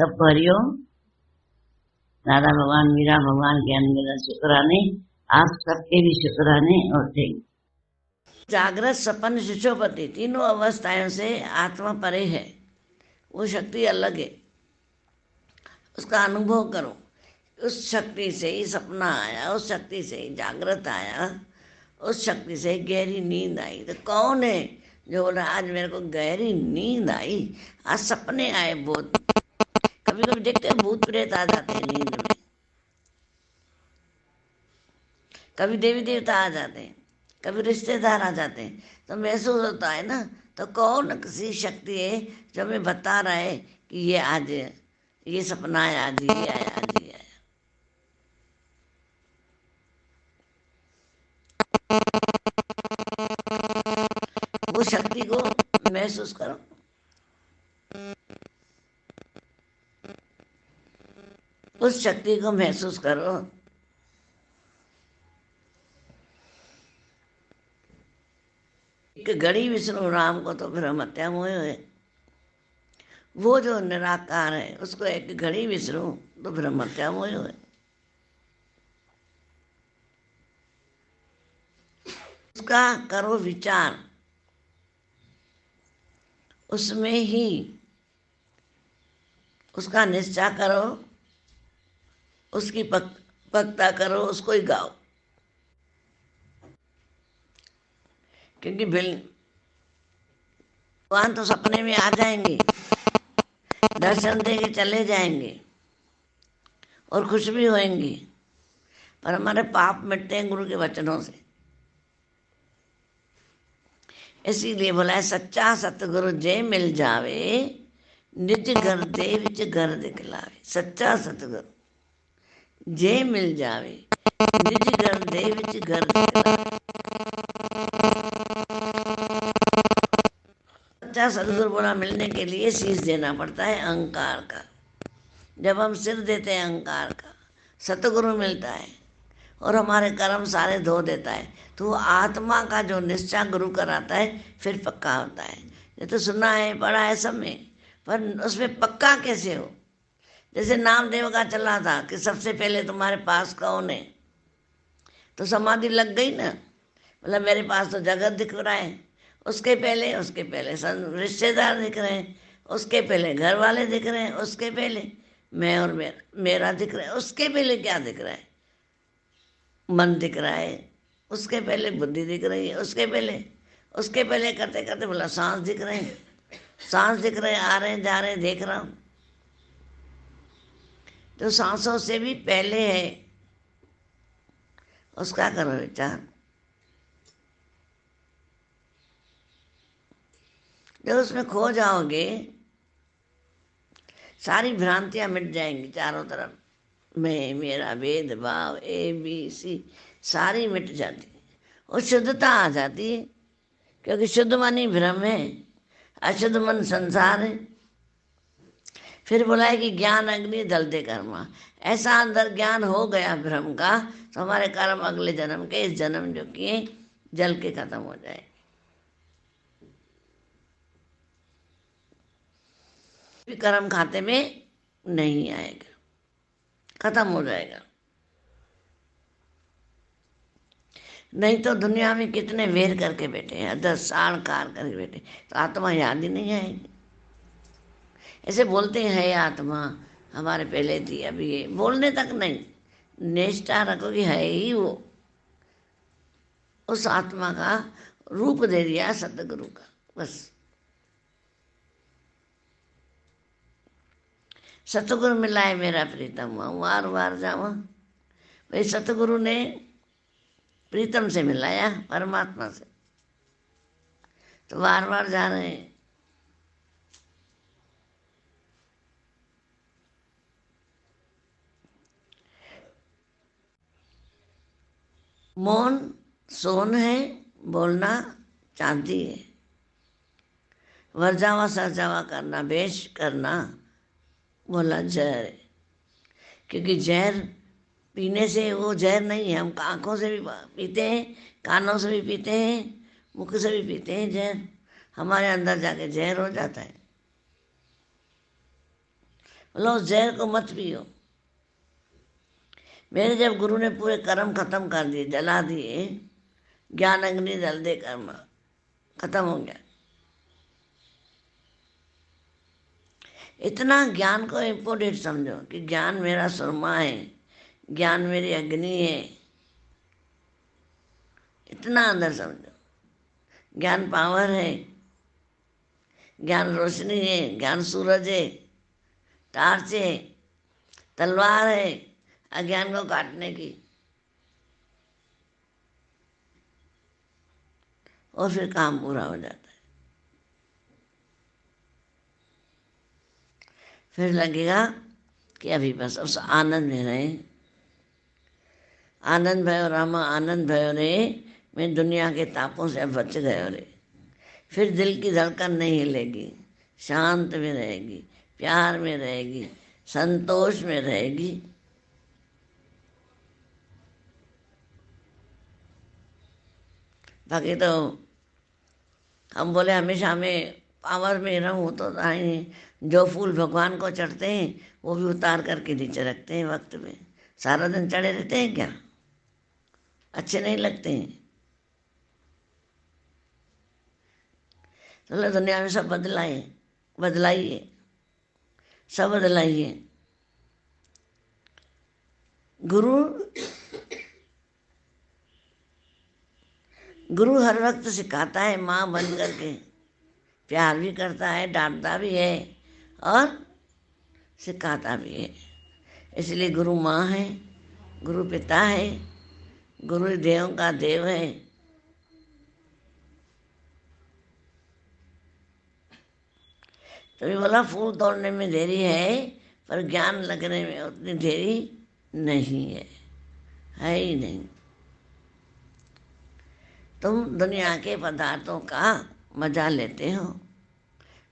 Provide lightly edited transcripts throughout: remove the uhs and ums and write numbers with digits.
सबको हरिओम। दादा भगवान मीरा भगवान के अंदर शुक्राने, आप सबके भी शुक्राने और थैंक। जागृत सपन शिशोपति तीनों अवस्थाओं से आत्मा परे है, वो शक्ति अलग है, उसका अनुभव करो। उस शक्ति से ही सपना आया, उस शक्ति से ही जागृत आया, उस शक्ति से गहरी नींद आई। तो कौन है जो बोला आज मेरे को गहरी नींद आई, आज सपने आए बहुत। कभी कभी देखते हैं भूत प्रेत आ जाते हैं नींद में, कभी देवी देवता आ जाते हैं, कभी रिश्तेदार आ जाते हैं, तो महसूस होता है ना। तो कौन किसी शक्ति है जो हमें बता रहा है कि ये आज ये सपना आया, आज ये आया, आज ये आया। वो शक्ति को महसूस करो, उस शक्ति को महसूस करो। एक घड़ी विष्णु राम को तो ब्रह्म हत्या मोह है, वो जो निराकार है उसको एक घड़ी विष्णु तो ब्रह्म हत्या मोह है। उसका करो विचार, उसमें ही उसका निश्चय करो, उसकी पक्ता करो, उसको ही गाओ। क्योंकि भगवान तो सपने में आ जाएंगे, दर्शन दे के चले जाएंगे और खुश भी होएंगे, पर हमारे पाप मिटते हैं गुरु के वचनों से। इसीलिए बोला है सच्चा सतगुरु जे मिल जावे, निज घर दे विच घर दिखलावे। सच्चा सतगुरु जे मिल जावे, निज घर दे विच घर दिखलावे। सच्चा सतगुरु बोला मिलने के लिए शीश देना पड़ता है अहंकार का। जब हम सिर देते हैं अहंकार का, सतगुरु मिलता है और हमारे कर्म सारे धो देता है। तो वो आत्मा का जो निश्चय गुरु कराता है फिर पक्का होता है। ये तो सुना है पढ़ा है सब में, पर उसमें पक्का कैसे हो। जैसे नामदेव का चला था कि सबसे पहले तुम्हारे पास कौन है, तो समाधि लग गई ना। मतलब मेरे पास तो जगत दिख रहा है, उसके पहले रिश्तेदार दिख रहे हैं, उसके पहले घर वाले दिख रहे हैं, उसके पहले मैं और मेरा दिख रहा है, उसके पहले क्या दिख रहा है, मन दिख रहा है, उसके पहले बुद्धि दिख रही है, उसके पहले करते करते बोला सांस दिख रहे हैं, सांस दिख रहे हैं, आ रहे हैं जा रहे हैं, देख रहा हूँ। तो सांसों से भी पहले है, उसका करो विचार। जब उसमें खो जाओगे सारी भ्रांतियां मिट जाएंगी चारों तरफ। मैं मेरा भेदभाव ABC सारी मिट जाती है और शुद्धता आ जाती है। क्योंकि शुद्ध मन ही ब्रह्म है, अशुद्ध मन संसार है। फिर बोला है कि ज्ञान अग्नि दलते कर्मा। ऐसा अंदर ज्ञान हो गया ब्रह्म का तो हमारे कर्म अगले जन्म के, इस जन्म जो किए जल के खत्म हो जाए। कर्म खाते में नहीं आएगा, खत्म हो जाएगा। नहीं तो दुनिया में कितने वेर करके बैठे हैं, 10 साल कार करके बैठे, तो आत्मा याद ही नहीं आएगी। ऐसे बोलते हैं है आत्मा हमारे पहले थी, अभी ये बोलने तक नहीं, निष्ठा रखो कि है ही वो। उस आत्मा का रूप दे दिया सतगुरु का, बस। सतगुरु मिला है मेरा प्रीतम, वार वार जावा। भाई सतगुरु ने प्रीतम से मिलाया परमात्मा से, तो बार बार जा रहे हैं। मौन सोन है, बोलना चांदी है। वरजावा सरजावा करना, बेश करना बोला जहर है। क्योंकि जहर पीने से वो जहर नहीं है, हम आँखों से भी पीते हैं, कानों से भी पीते हैं, मुख से भी पीते हैं जहर, हमारे अंदर जाके जहर हो जाता है। बोला उस जहर को मत पियो। मेरे जब गुरु ने पूरे कर्म खत्म कर दिए, जला दिए, ज्ञान अग्नि जल दे कर्म खत्म हो गया। इतना ज्ञान को इम्पोर्टेंट समझो कि ज्ञान मेरा सुरमा है, ज्ञान मेरी अग्नि है, इतना अंदर समझो। ज्ञान पावर है, ज्ञान रोशनी है, ज्ञान सूरज है, टार्च है, तलवार है अज्ञान को काटने की। और फिर काम पूरा हो जाता है। फिर लगेगा कि अभी बस उस आनंद में रहे। आनंद भयो रामा आनंद भयो रे, मैं दुनिया के तापों से अब बच गयो रे। फिर दिल की धड़कन नहीं हिलेगी, शांत में रहेगी, प्यार में रहेगी, संतोष में रहेगी। बाकी तो हम बोले हमेशा हमें पावर में रहूँ तो नहीं। जो फूल भगवान को चढ़ते हैं वो भी उतार करके नीचे रखते हैं वक्त में। सारा दिन चढ़े रहते हैं क्या? अच्छे नहीं लगते हैं। तो दुनिया में सब बदलाइए, सब बदलाइए। गुरु हर वक्त सिखाता है माँ बन करके, प्यार भी करता है, डांटता भी है और सिखाता भी है। इसलिए गुरु माँ है, गुरु पिता है, गुरु देवों का देव है। तभी बोला फूल तोड़ने में देरी है पर ज्ञान लगने में उतनी देरी नहीं है ही नहीं। तुम दुनिया के पदार्थों का मजा लेते हो,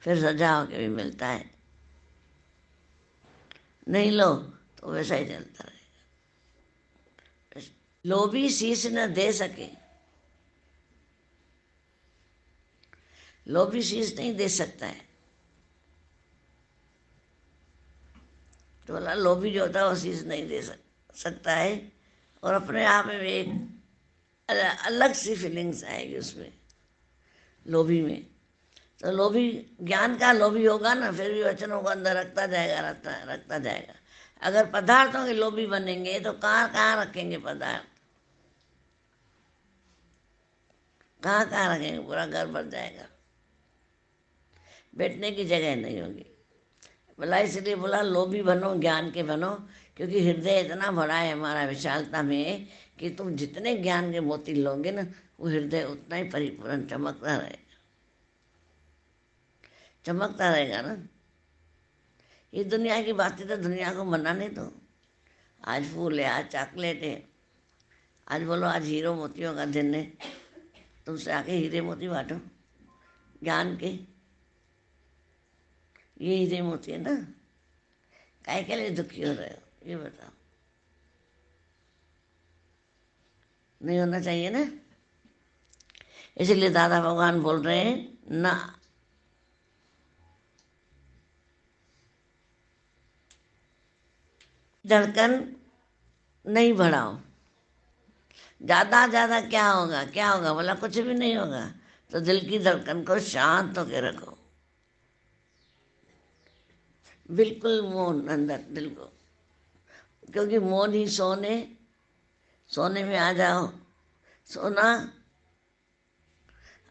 फिर सजा होके भी मिलता है। नहीं लो तो वैसा ही चलता रहेगा। लोभी शीश न दे सके, लोभी शीश नहीं दे सकता है। तो बोला लोभी जो होता है वो शीश नहीं दे सकता है। और अपने आप में भी एक अलग सी फीलिंग्स आएगी उसमें, लोभी में। तो लोभी ज्ञान का लोभी होगा ना, फिर भी वचनों को अंदर रखता जाएगा। अगर पदार्थों के लोभी बनेंगे तो कहाँ कहाँ रखेंगे पदार्थ, कहाँ कहाँ रखेंगे? पूरा घर भर जाएगा, बैठने की जगह नहीं होगी। बोला इसलिए बोला लोभी बनो, ज्ञान के बनो, क्योंकि हृदय इतना बड़ा है हमारा विशालता में कि तुम जितने ज्ञान के मोती लोगे ना वो हृदय उतना ही परिपूर्ण चमकता रहेगा ना। ये दुनिया की बातें तो दुनिया को मनाने दो। आज फूल है, आज चॉकलेट है, आज बोलो आज हीरो मोतियों का दिन है, तुमसे आके हीरे मोती बांटो ज्ञान के। ये हीरे मोती है ना, काहे के लिए दुखी हो रहे हो ये बताओ? नहीं होना चाहिए ना। इसलिए दादा भगवान बोल रहे हैं ना, धड़कन नहीं बढ़ाओ। ज़्यादा क्या होगा, क्या होगा? बोला कुछ भी नहीं होगा। तो दिल की धड़कन को शांत होके रखो, बिल्कुल मौन अंदर दिल को, क्योंकि मौन ही सोने में आ जाओ। सोना,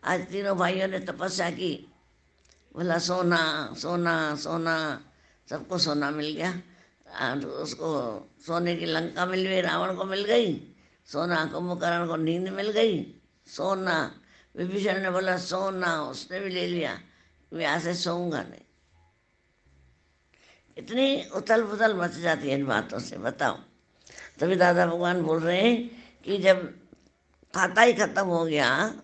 आज तीनों भाइयों ने तपस्या की, बोला सोना सोना सोना, सबको सोना मिल गया। उसको सोने की लंका मिल गई, रावण को मिल गई सोना, कुंभकर्ण को नींद मिल गई सोना। विभीषण ने बोला सोना, उसने भी ले लिया, मैं यहाँ से सोऊंगा नहीं। इतनी उथल पुथल मच जाती है इन बातों से, बताओ। तभी दादा भगवान बोल रहे हैं कि जब खाता ही खत्म हो गया,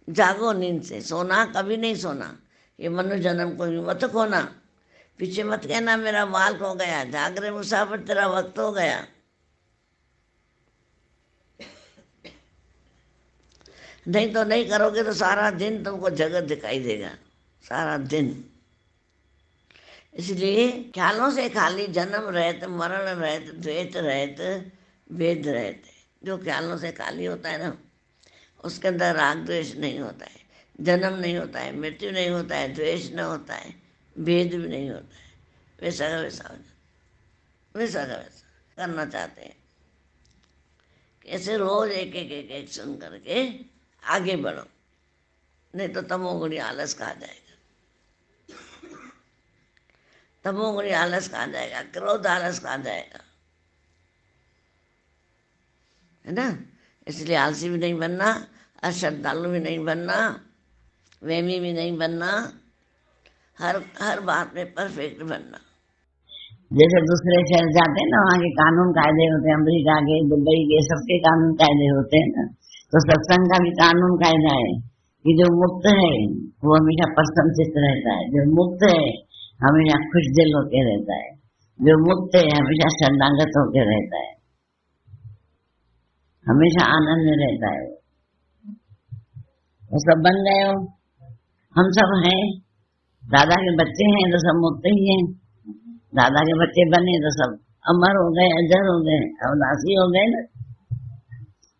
जागो नींद से, सोना कभी नहीं सोना। ये मनुष्य जन्म को भी मत खोना, पीछे मत कहना मेरा माल खो गया। जाग रहे मुसाफिर, तेरा वक्त हो गया। नहीं तो नहीं करोगे तो सारा दिन तुमको जगत दिखाई देगा, सारा दिन। इसलिए ख्यालों से खाली जन्म रहित, मरण रहित, द्वैत रहित, वेद रहित। जो ख्यालों से खाली होता है ना, उसके अंदर राग द्वेष नहीं होता है, जन्म नहीं होता है, मृत्यु नहीं होता है, द्वेष नहीं होता है, भेद भी नहीं होता है। वैसा का वैसा हो जाता, वैसा का वैसा करना चाहते हैं। कैसे रोज एक एक एक एक सुन करके आगे बढ़ो, नहीं तो तमोगुणी आलस खा जाएगा। तमोगुणी आलस खा जाएगा, क्रोध आलस खा जाएगा, है ना। इसलिए आलसी भी नहीं बनना, अश्रद्धालु भी नहीं बनना, वहमी भी नहीं बनना, हर बात में परफेक्ट बनना। जैसे दूसरे शहर जाते हैं ना, वहाँ के कानून कायदे होते हैं, अमेरिका के, दुबई के, सबके कानून कायदे होते हैं ना। तो सत्संग का भी कानून कायदा है कि जो मुक्त है वो हमेशा प्रसन्नचित्त रहता है, जो मुक्त है हमेशा खुश दिल होके रहता है, जो मुक्त है हमेशा शरणागत होके रहता है, हमेशा आनंद में रहता है। वो सब बन गए हो, हम सब हैं, दादा के बच्चे हैं तो सब मुक्त ही हैं। दादा के बच्चे बने तो सब अमर हो गए, अजर हो गए, अवनाशी हो गए ना।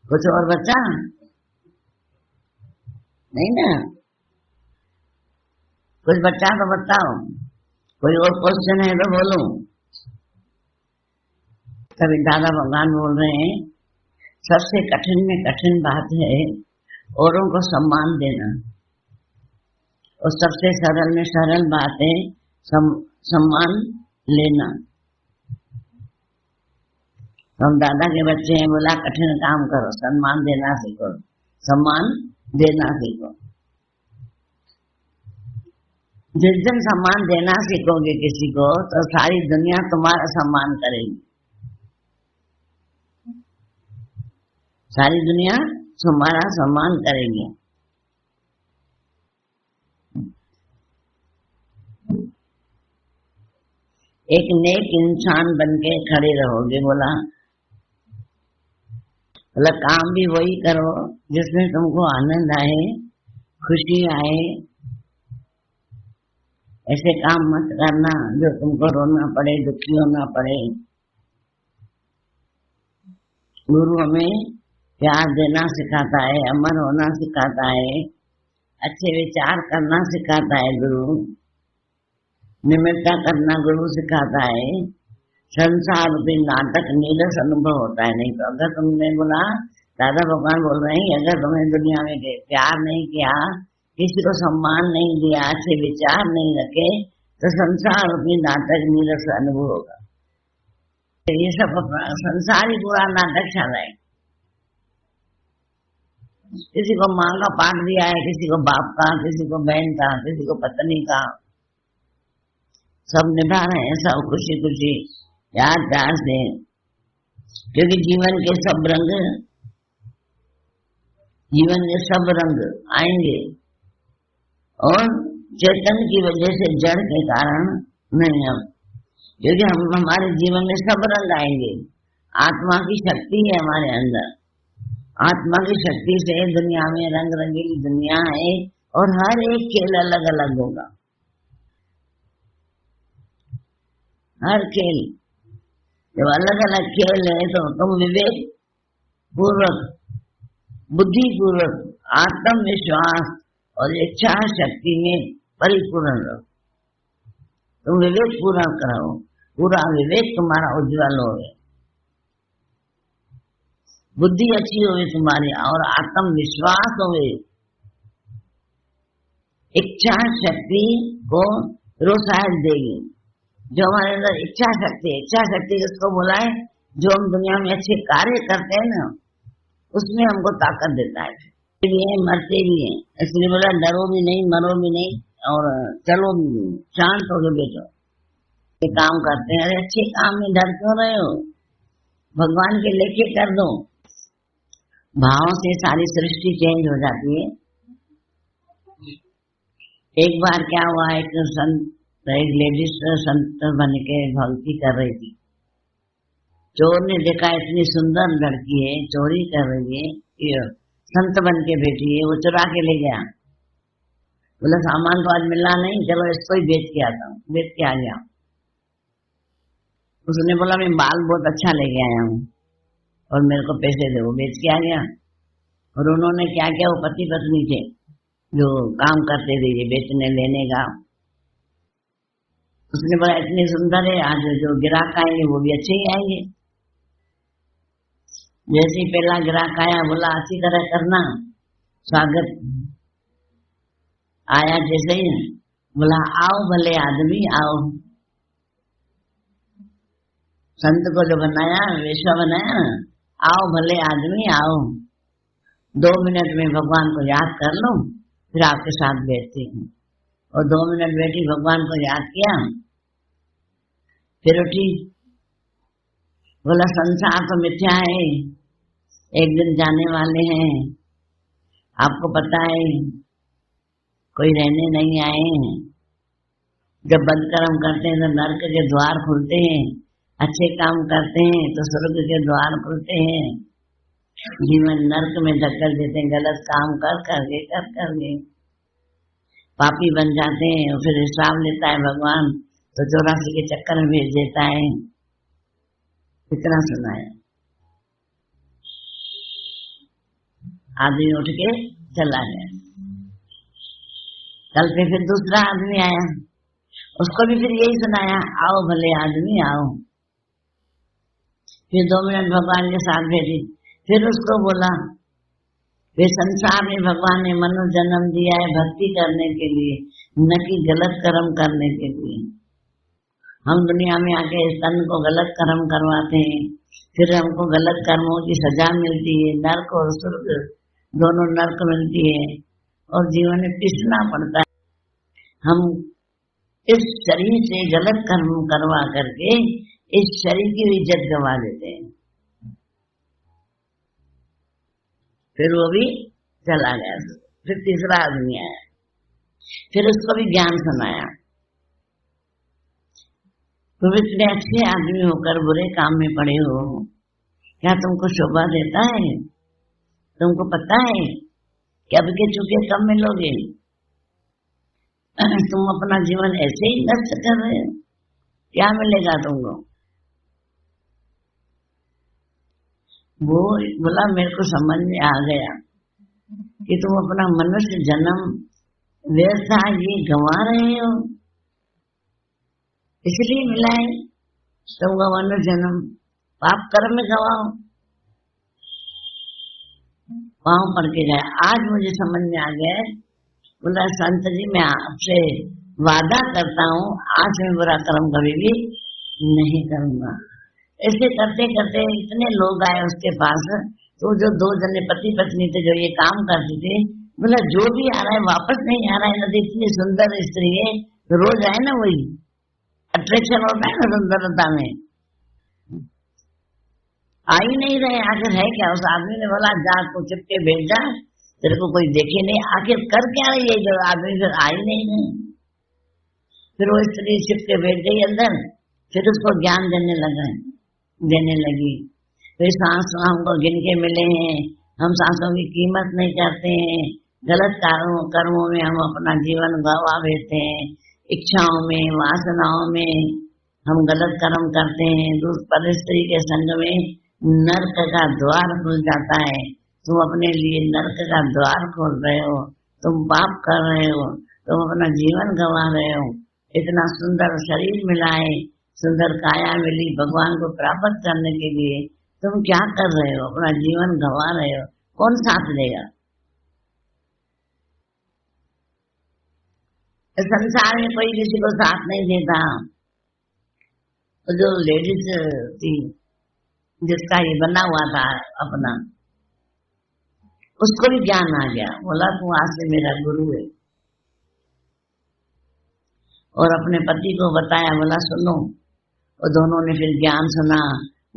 कुछ और बचा नहीं ना, कुछ बचा तो बताओ, कोई और क्वेश्चन है तो बोलो। तभी दादा भगवान बोल रहे हैं, सबसे कठिन में कठिन बात है औरों को सम्मान देना, और सबसे सरल में सरल बात है सम्मान लेना। हम दादा के बच्चे हैं, बोला कठिन काम करो, सम्मान देना सीखो, सम्मान देना सीखो। जिस दिन सम्मान देना सीखोगे किसी को, तो सारी दुनिया तुम्हारा सम्मान करेगी, सारी दुनिया तुम्हारा सम्मान करेगी। एक नेक इंसान बनके खड़े रहोगे। बोला काम भी वही करो जिसमें तुमको आनंद आए, खुशी आए। ऐसे काम मत करना जो तुमको रोना पड़े, दुखी होना पड़े। गुरु हमें प्यार देना सिखाता है, अमर होना सिखाता है, अच्छे विचार करना सिखाता है गुरु, निमित्ता करना गुरु सिखाता है। संसार रूपी नाटक नीरस अनुभव होता है। नहीं तो अगर तुमने बोला, दादा भगवान बोल रहे हैं, अगर तुमने दुनिया में प्यार नहीं किया, किसी को सम्मान नहीं दिया, अच्छे विचार नहीं रखे, तो संसार रूपी नाटक नीरस अनुभव होगा। ये सब संसार ही पूरा नाटक चल रहा है। किसी को माँ का पाठ दिया है, किसी को बाप का, किसी को बहन का, किसी को पत्नी का, सब निभा रहे हैं, सब खुशी खुशी प्यार प्यार से। क्योंकि जीवन के सब रंग आएंगे, और चेतन की वजह से जड़ के कारण नहीं। हम क्योंकि हमारे जीवन में सब रंग आएंगे। आत्मा की शक्ति है हमारे अंदर, आत्मा की शक्ति से दुनिया में रंग रंगीली दुनिया है, और हर एक खेल अलग अलग होगा। हर खेल जब अलग अलग खेल है, तो तुम विवेक पूर्वक, बुद्धि पूर्वक, आत्मविश्वास और इच्छा शक्ति में परिपूर्ण रहो। तुम विवेक पूरा करो, पूरा विवेक तुम्हारा उज्जवल हो, बुद्धि अच्छी होगी तुम्हारी, और आत्मविश्वास होवे, इच्छा शक्ति को प्रोत्साहन देगी। जो हमारे अंदर इच्छा शक्ति किसको बोला है? जो हम दुनिया में अच्छे कार्य करते हैं ना, उसमें हमको ताकत देता है। भी है, मरते भी हैं, इसलिए बोला डरो भी नहीं, मरो भी नहीं, और चलो भी नहीं, शांत हो के बैठो। ये काम करते हैं, अरे अच्छे काम में डर क्यों रहे हो? भगवान के लेखे कर दो। भाव से सारी सृष्टि चेंज हो जाती है। एक बार क्या हुआ, एक लेडीज संत बन के भक्ति कर रही थी। चोर ने देखा इतनी सुंदर लड़की है, चोरी कर रही है, संत बन के बैठी है, वो चुरा के ले गया। बोला सामान तो आज मिलना नहीं, चलो इसको ही बेच के आता हूँ। बेच के आ गया। उसने बोला मैं बाल बहुत अच्छा लेके आया हूँ और मेरे को पैसे दे। वो बेच के आ गया। और उन्होंने क्या किया, वो पति पत्नी थे जो काम करते थे ये बेचने लेने का। उसने बोला इतनी सुंदर है, आज जो ग्राहक आएंगे वो भी अच्छे ही आएंगे। जैसे ही पहला ग्राहक आया, बोला अच्छी तरह करना स्वागत। आया जैसे ही बोला आओ भले आदमी आओ। संत को जो बनाया, वेश्या बनाया, आओ भले आदमी आओ, 2 मिनट में भगवान को याद कर लो, फिर आपके साथ बैठती हूँ। और 2 मिनट बैठी, भगवान को याद किया, फिर उठी। बोला संसार तो मिथ्या है, एक दिन जाने वाले हैं। आपको पता है कोई रहने नहीं आए हैं। जब बद कर्म करते हैं तो नरक के द्वार खुलते हैं, अच्छे काम करते हैं तो स्वर्ग के द्वार खुलते हैं। जीवन नरक में धक्कर देते हैं, गलत काम कर करके पापी बन जाते हैं। और फिर हिसाब लेता है भगवान, तो 84 के चक्कर में भेज देता है। इतना सुना है। आदमी उठ के चला गया। कल फिर दूसरा आदमी आया, उसको भी फिर यही सुनाया, आओ भले आदमी आओ। फिर 2 मिनट भगवान के साथ बैठी। फिर उसको बोला वे संसार में भगवान ने मनुष्य जन्म दिया है भक्ति करने के लिए, न कि गलत कर्म करने के लिए। हम दुनिया में आके तन को गलत कर्म करवाते हैं, फिर हमको गलत कर्मों की सजा मिलती है। नरक और स्वर्ग दोनों नरक मिलती है और जीवन में पिसना पड़ता है। हम इस शरीर से गलत कर्म करवा करके इस शरीर की इज्जत गवा देते हैं। फिर वो भी चला गया। फिर तीसरा आदमी आया, फिर उसको भी ज्ञान सुनाया। तुम इतने अच्छे आदमी होकर बुरे काम में पड़े हो, क्या तुमको शोभा देता है? तुमको पता है कि अब के चुके कब मिलोगे? तुम अपना जीवन ऐसे ही नष्ट कर रहे हो, क्या मिलेगा तुमको? वो बोला मेरे को समझ में आ गया कि तुम अपना मनुष्य जन्म व्यर्थ ये गंवा रहे हो, इसलिए मिला है तुमको मनुष्य जन्म। पाप कर्म में गवाओ। पाँव पड़ के गए। आज मुझे समझ में आ गया। बोला संत जी मैं आपसे वादा करता हूँ आज मैं बुरा कर्म कभी भी नहीं करूंगा। ऐसे करते करते इतने लोग आए उसके पास, तो जो 2 जने पति पत्नी थे जो ये काम करते थे, बोला जो भी आ रहा है वापस नहीं आ रहा है। नदी इतनी सुंदर स्त्री है, रोज आए ना, वही अट्रैक्शन होता है ना सुंदरता में। आ ही नहीं रहे, आखिर है क्या? उस आदमी ने बोला जा तू चिप के भेज जा, तेरे को कोई देखे नहीं, आखिर कर क्या रही है जो आदमी फिर आ ही नहीं। फिर वो स्त्री चिप के बैठ गई अंदर। फिर उसको ज्ञान देने लगी। फिर सांस हमको गिन के मिले हैं, हम सांसों की कीमत नहीं करते हैं, गलत कर्मों में हम अपना जीवन गवा देते हैं, इच्छाओं में वासनाओं में हम गलत कर्म करते हैं। दूसरी स्त्री के संग में नरक का द्वार खुल जाता है। तुम अपने लिए नरक का द्वार खोल रहे हो, तुम पाप कर रहे हो, तुम अपना जीवन गंवा रहे हो। इतना सुंदर शरीर मिला है, सुंदर काया मिली भगवान को प्राप्त करने के लिए, तुम क्या कर रहे हो? अपना जीवन गंवा रहे हो। कौन साथ देगा? संसार में कोई किसी को साथ नहीं देता। तो जो लेडीज थी जिसका ये बना हुआ था अपना, उसको भी ज्ञान आ गया। बोला तू आज से मेरा गुरु है। और अपने पति को बताया, बोला सुनो। और दोनों ने फिर ज्ञान सुना,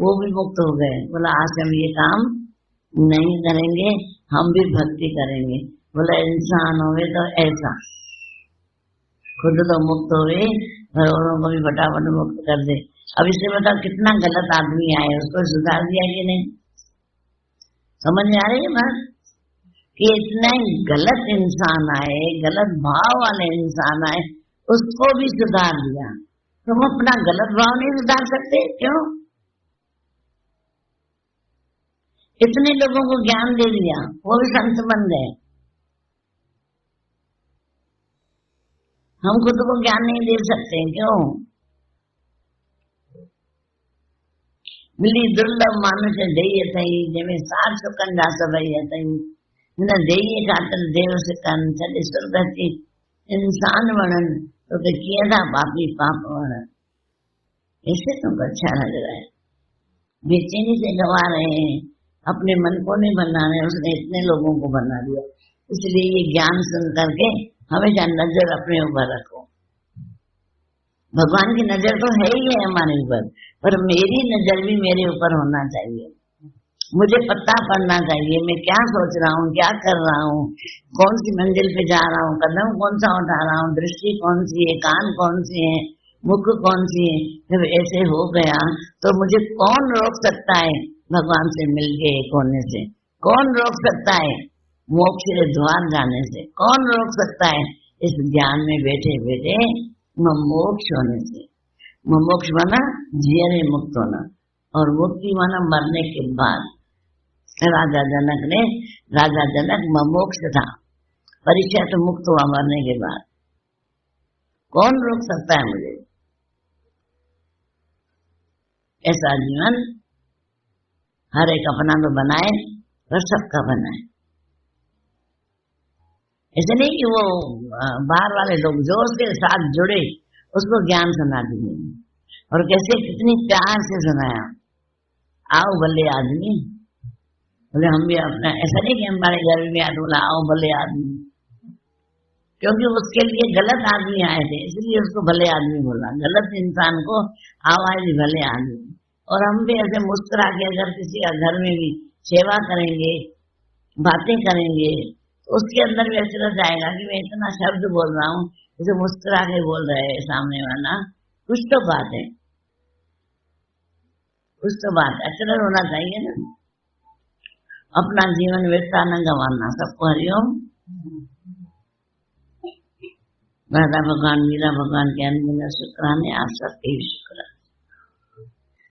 वो भी मुक्त हो गए। बोला आज से हम ये काम नहीं करेंगे, हम भी भक्ति करेंगे। बोला इंसान होवे तो ऐसा, खुद तो मुक्त होवे, घरों को भी फटाफट मुक्त कर दे। अब इससे बताओ कितना गलत आदमी आए, उसको सुधार दिया कि नहीं? समझ में आ रही है बात? कि इतना गलत इंसान आए, गलत भाव वाले इंसान आए, उसको भी सुधार दिया। तुम अपना गलत भाव नहीं सुधार सकते क्यों? इतने लोगों को ज्ञान दे दिया, वो भी संत बन गए। हम खुद को ज्ञान नहीं दे सकते क्यों? मिली दुर्लभ मानुष देयतई, जैसे सार सुकन जा सबई न देय खातर देव से कन चले सुरगति इंसान वर्णन तो किया था पापी पाप वर्णन। इससे तुमको अच्छा लग रहा है, बेचैनी से गवा रहे हैं, अपने मन को नहीं बना रहे, उसने इतने लोगों को बना दिया। इसलिए ये ज्ञान सुन करके हमेशा नजर अपने ऊपर रखो। भगवान की नजर तो है ही है हमारे ऊपर, पर मेरी नजर भी मेरे ऊपर होना चाहिए। मुझे पता पड़ना चाहिए मैं क्या सोच रहा हूँ, क्या कर रहा हूँ, कौन सी मंजिल पे जा रहा हूँ, कदम कौन सा उठा रहा हूँ, दृष्टि कौन सी है, कान कौन सी है, मुख कौन सी है। जब ऐसे हो गया तो मुझे कौन रोक सकता है भगवान से मिलके एक होने से? कौन रोक सकता है मोक्ष के द्वार जाने से? कौन रोक सकता है इस ज्ञान में बैठे बैठे मोक्ष होने से? मोक्ष माना जीने मुक्त होना, और मुक्ति माना मरने के बाद। राजा जनक मोक्ष था, परीक्षा तो मुक्त हुआ मरने के बाद। कौन रोक सकता है मुझे? ऐसा जीवन हर एक अपना तो बनाए और सबका बनाए। ऐसे नहीं कि वो बाहर वाले लोग जो उसके साथ जुड़े उसको ज्ञान सुना दिए, और कैसे कितनी प्यार से सुनाया, आओ भले आदमी। बोले हम भी अपना, ऐसा नहीं कि हमारे घर में आ बोला आओ भले आदमी, क्योंकि उसके लिए गलत आदमी आए थे इसलिए उसको भले आदमी बोला। गलत इंसान को आवाज भले आदमी। और हम भी ऐसे मुस्कुरा के अगर किसी का घर में भी सेवा करेंगे, बातें करेंगे, तो उसके अंदर भी अचरज आएगा कि मैं इतना शब्द बोल रहा हूँ, जैसे मुस्कुरा के बोल रहे हैं सामने वाला। कुछ तो बात है, कुछ तो बात अचरज होना चाहिए ना। अपना जीवन व्यर्था न गंवाना। सबको हरिओम। राधा भगवान, मीरा भगवान के अनगिनत शुक्राने आप सबके शुक्र।